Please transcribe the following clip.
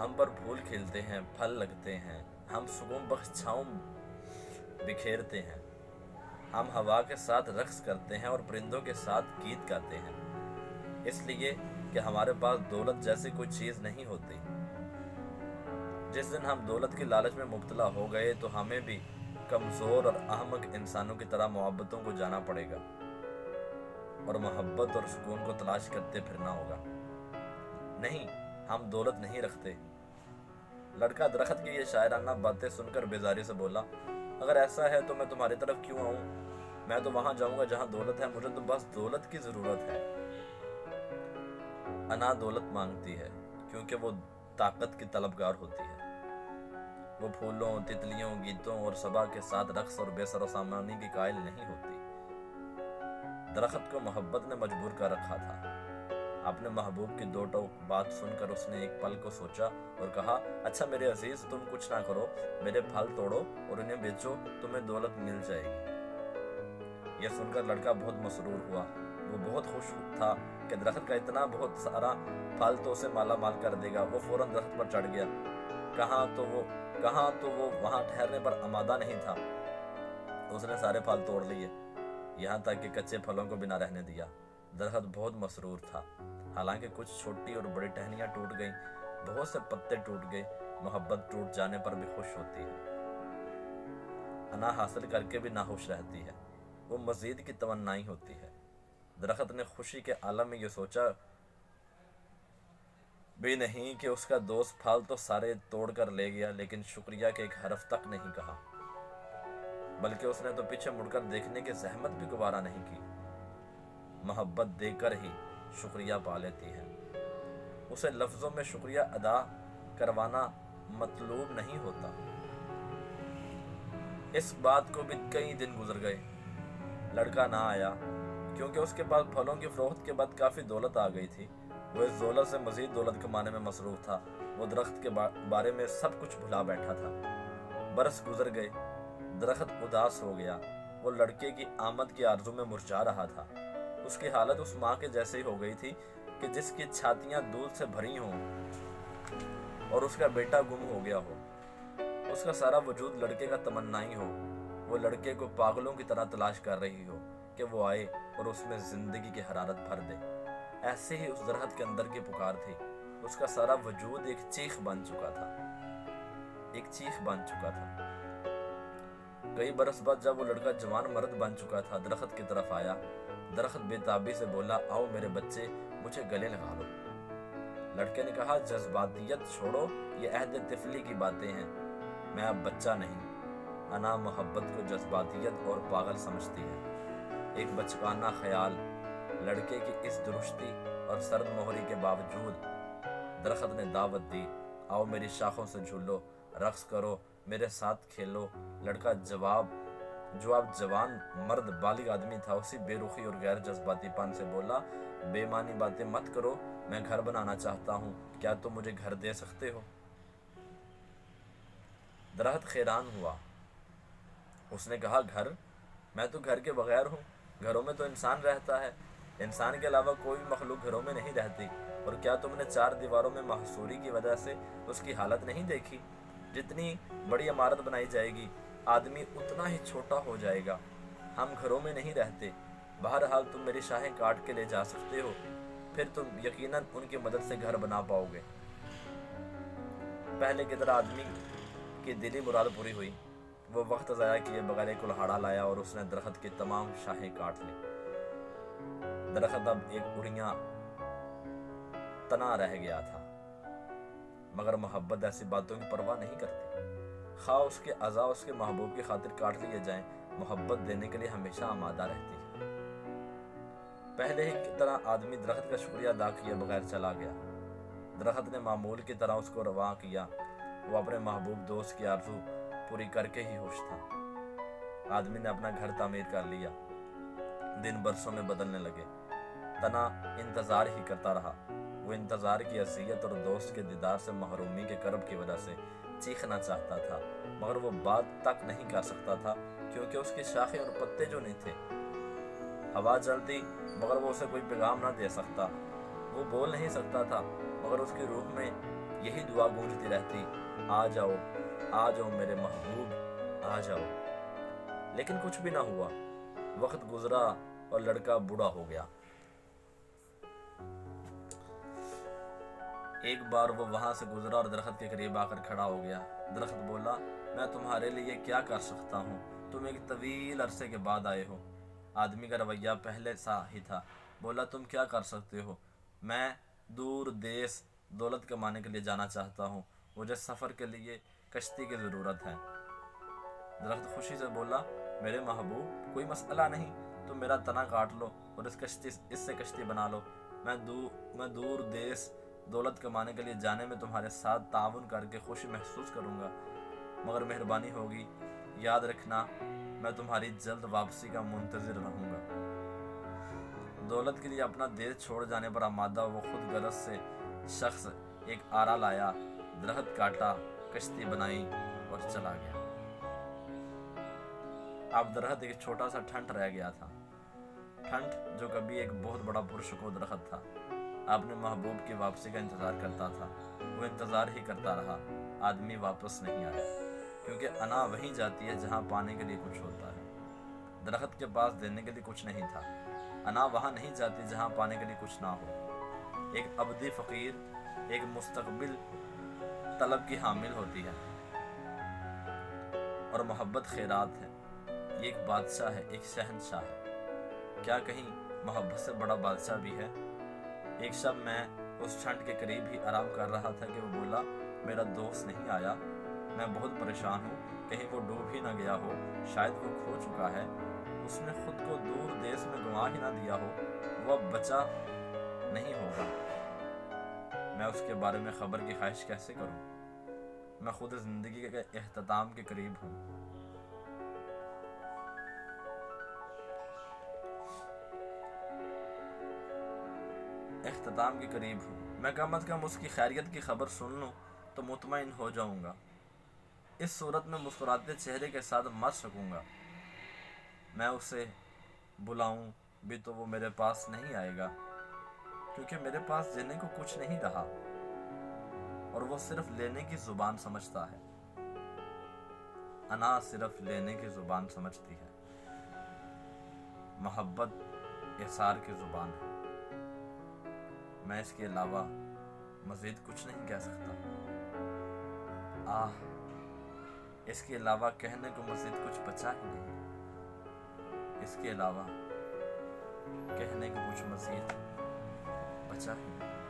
ہم پر پھول کھلتے ہیں، پھل لگتے ہیں، ہم سکون بخش چھاؤں بکھیرتے ہیں، ہم ہوا کے ساتھ رقص کرتے ہیں اور پرندوں کے ساتھ گیت گاتے ہیں، اس لیے کہ ہمارے پاس دولت جیسی کوئی چیز نہیں ہوتی۔ جس دن ہم دولت کی لالچ میں مبتلا ہو گئے تو ہمیں بھی کمزور اور احمق انسانوں کی طرح محبتوں کو جانا پڑے گا اور محبت اور سکون کو تلاش کرتے پھرنا ہوگا۔ نہیں، ہم دولت نہیں رکھتے۔ لڑکا درخت کی یہ شاعرانہ باتیں سن کر بیزاری سے بولا، اگر ایسا ہے تو میں تمہاری طرف کیوں آؤں؟ میں تو وہاں جاؤں گا جہاں دولت ہے، مجھے تو بس دولت کی ضرورت ہے۔ انا دولت مانگتی ہے کیونکہ وہ طاقت کی طلبگار ہوتی ہے۔ وہ پھولوں، تتلیوں، گیتوں اور صبا کے ساتھ رقص اور بے سر و سامانی کی قائل نہیں ہوتی۔ درخت کو محبت نے مجبور کر رکھا تھا۔ اپنے محبوب کی دو ٹوک بات سن کر اس نے ایک پل کو سوچا اور کہا، اچھا میرے عزیز، تم کچھ نہ کرو، میرے پھل توڑو اور انہیں بیچو، تمہیں دولت مل جائے گی۔ یہ سن کر لڑکا بہت مسرور ہوا۔ وہ بہت خوش تھا کہ درخت کا اتنا بہت سارا پھل تو اسے مالا مال کر دے گا۔ وہ فوراً درخت پر چڑھ گیا۔ کہاں تو وہ وہاں ٹھہرنے پر آمادہ نہیں تھا۔ اس نے سارے پھل توڑ لیے، یہاں تک کہ کچے پھلوں کو بھی نہ رہنے دیا۔ درخت بہت مسرور تھا، حالانکہ کچھ چھوٹی اور بڑی ٹہنیاں ٹوٹ گئیں، بہت سے پتے ٹوٹ گئے۔ محبت ٹوٹ جانے پر بھی خوش ہوتی ہے، انا حاصل کر کے بھی ناخوش رہتی ہے، وہ مزید کی تمنائی ہوتی ہے۔ درخت نے خوشی کے عالم میں یہ سوچا بھی نہیں کہ اس کا دوست پھل تو سارے توڑ کر لے گیا، لیکن شکریہ کے ایک حرف تک نہیں کہا، بلکہ اس نے تو پیچھے مڑ کر دیکھنے کی زحمت بھی گوارا نہیں کی۔ محبت دے کر ہی شکریہ پا لیتی ہے، اسے لفظوں میں شکریہ ادا کروانا مطلوب نہیں ہوتا۔ اس بات کو بھی کئی دن گزر گئے، لڑکا نہ آیا، کیونکہ اس کے پاس پھلوں کی فروخت کے بعد کافی دولت آ گئی تھی۔ وہ اس دولت سے مزید دولت کمانے میں مصروف تھا۔ وہ درخت کے بارے میں سب کچھ بھلا بیٹھا تھا۔ برس گزر گئے، درخت اداس ہو گیا، وہ لڑکے کی آمد کی آرزو میں مرجھا رہا تھا۔ اس کی حالت اس ماں کے جیسے ہو گئی تھی کہ جس کی چھاتیاں دودھ سے بھری ہوں اور اس کا بیٹا گم ہو گیا ہو۔ اس کا سارا وجود لڑکے کا تمنائی ہو، وہ لڑکے کو پاگلوں کی طرح تلاش کر رہی ہو کہ وہ آئے اور اس میں زندگی کی حرارت بھر دے۔ ایسے ہی اس درخت کے اندر کی پکار تھی۔ اس کا سارا وجود ایک چیخ بن چکا تھا۔ کئی برس بعد جب وہ لڑکا جوان مرد بن چکا تھا، درخت کی طرف آیا۔ درخت بے تابی سے بولا، آؤ میرے بچے، مجھے گلے لگا لو۔ لڑکے نے کہا، جذباتیت چھوڑو، یہ عہد طفلی کی باتیں ہیں، میں اب بچہ نہیں۔ انا محبت کو جذباتیت اور پاگل سمجھتی ہے۔ ایک بچکانہ خیال۔ لڑکے کی اس درشتی اور سرد مہری کے باوجود درخت نے دعوت دی، آؤ میری شاخوں سے جھولو، رقص کرو، میرے ساتھ کھیلو۔ لڑکا جو اب جوان مرد بالغ آدمی تھا، اسی بے رخی اور غیر جذباتی پن سے بولا، بے معنی باتیں مت کرو، میں گھر بنانا چاہتا ہوں، کیا تم مجھے گھر دے سکتے ہو؟ درخت حیران ہوا۔ اس نے کہا، گھر؟ میں تو گھر کے بغیر ہوں، گھروں میں تو انسان رہتا ہے، انسان کے علاوہ کوئی بھی مخلوق گھروں میں نہیں رہتی۔ اور کیا تم نے 4 دیواروں میں محصوری کی وجہ سے اس کی حالت نہیں دیکھی؟ جتنی بڑی عمارت بنائی جائے گی، آدمی اتنا ہی چھوٹا ہو جائے گا۔ ہم گھروں میں نہیں رہتے۔ بہرحال تم میری شاخیں کاٹ کے لے جا سکتے ہو، پھر تم یقیناً ان کی مدد سے گھر بنا پاؤ گے۔ پہلے کی طرح آدمی کی دلی مراد پوری ہوئی۔ وہ وقت ضائع کیے بغیر ایک کلہاڑا لایا اور اس نے درخت کی تمام شاخیں کاٹ لی۔ درخت اب ایک اڑیاں تنا رہ گیا تھا، مگر محبت ایسی باتوں کی پرواہ نہیں کرتی۔ خواہ اس کے اعضاء اس کے محبوب کی خاطر کاٹ لیے جائیں، محبت دینے کے لیے ہمیشہ آمادہ رہتی ہے۔ پہلے ہی کی طرح آدمی درخت کا شکریہ ادا کیے بغیر چلا گیا۔ درخت نے معمول کی طرح اس کو رواں کیا۔ وہ اپنے محبوب دوست کی آرزو پوری کر کے ہی خوش تھا۔ آدمی نے اپنا گھر تعمیر کر لیا۔ دن برسوں میں بدلنے لگے۔ تنا انتظار ہی کرتا رہا۔ وہ انتظار کی اذیت اور دوست کے دیدار سے محرومی کے کرب کی وجہ سے چیخنا چاہتا تھا، مگر وہ بات تک نہیں کر سکتا تھا کیونکہ اس کی شاخیں اور پتے جو نہیں تھے۔ ہوا چلتی مگر وہ اسے کوئی پیغام نہ دے سکتا۔ وہ بول نہیں سکتا تھا مگر اس کی روح میں یہی دعا گونجتی رہتی، آ جاؤ میرے محبوب آ جاؤ۔ لیکن کچھ بھی نہ ہوا۔ وقت گزرا اور لڑکا بوڑھا ہو گیا۔ ایک بار وہ وہاں سے گزرا اور درخت کے قریب آ کر کھڑا ہو گیا۔ درخت بولا، میں تمہارے لیے کیا کر سکتا ہوں؟ تم ایک طویل عرصے کے بعد آئے ہو۔ آدمی کا رویہ پہلے سا ہی تھا۔ بولا، تم کیا کر سکتے ہو؟ میں دور دیس دولت کمانے کے لیے جانا چاہتا ہوں، مجھے سفر کے لیے کشتی کی ضرورت ہے۔ درخت خوشی سے بولا، میرے محبوب کوئی مسئلہ نہیں، تم میرا تنا کاٹ لو اور اس سے کشتی بنا لو۔ میں دور دیس دولت کمانے کے لیے جانے میں تمہارے ساتھ تعاون کر کے خوشی محسوس کروں گا، مگر مہربانی ہوگی یاد رکھنا میں تمہاری جلد واپسی کا منتظر رہوں گا۔ دولت کے لیے اپنا دیش چھوڑ جانے پر آمادہ وہ خود غرض سے شخص ایک آرا لایا، درخت کاٹا، کشتی بنائی اور چلا گیا۔ اب درخت ایک چھوٹا سا ٹھنٹ رہ گیا تھا، ٹھنٹ جو کبھی ایک بہت بڑا پرسکون درخت تھا، اپنے محبوب کی واپسی کا انتظار کرتا تھا۔ وہ انتظار ہی کرتا رہا، آدمی واپس نہیں آیا، کیونکہ انا وہیں جاتی ہے جہاں پانے کے لیے کچھ ہوتا ہے۔ درخت کے پاس دینے کے لیے کچھ نہیں تھا، انا وہاں نہیں جاتی جہاں پانے کے لیے کچھ نہ ہو۔ ایک ابدی فقیر ایک مستقبل طلب کی حامل ہوتی ہے، اور محبت خیرات ہے، یہ ایک بادشاہ ہے، ایک شہنشاہ ہے۔ کیا کہیں محبت سے بڑا بادشاہ بھی ہے؟ ایک شب میں اس ٹھنڈ کے قریب ہی آرام کر رہا تھا کہ وہ بولا، میرا دوست نہیں آیا، میں بہت پریشان ہوں، کہیں وہ ڈوب ہی نہ گیا ہو، شاید وہ کھو چکا ہے، اس نے خود کو دور دیس میں گنوا ہی نہ دیا ہو، وہ اب بچا نہیں ہوگا۔ میں اس کے بارے میں خبر کی خواہش کیسے کروں؟ میں خود زندگی کے اختتام کے قریب ہوں۔ میں کم از کم اس کی خیریت کی خبر سن لوں تو مطمئن ہو جاؤں گا۔ اس صورت میں مسکراتے چہرے کے ساتھ مر سکوں گا۔ میں اسے بلاؤں بھی تو وہ میرے پاس نہیں آئے گا، کیونکہ میرے پاس دینے کو کچھ نہیں رہا، اور وہ صرف لینے کی زبان سمجھتا ہے۔ انا صرف لینے کی زبان سمجھتی ہے، محبت احسار کی زبان ہے۔ میں اس کے علاوہ مزید کچھ نہیں کہہ سکتا۔ اس کے علاوہ کہنے کو مزید کچھ بچا ہی نہیں۔ اس کے علاوہ کہنے کو کچھ مزید بچا ہی نہیں۔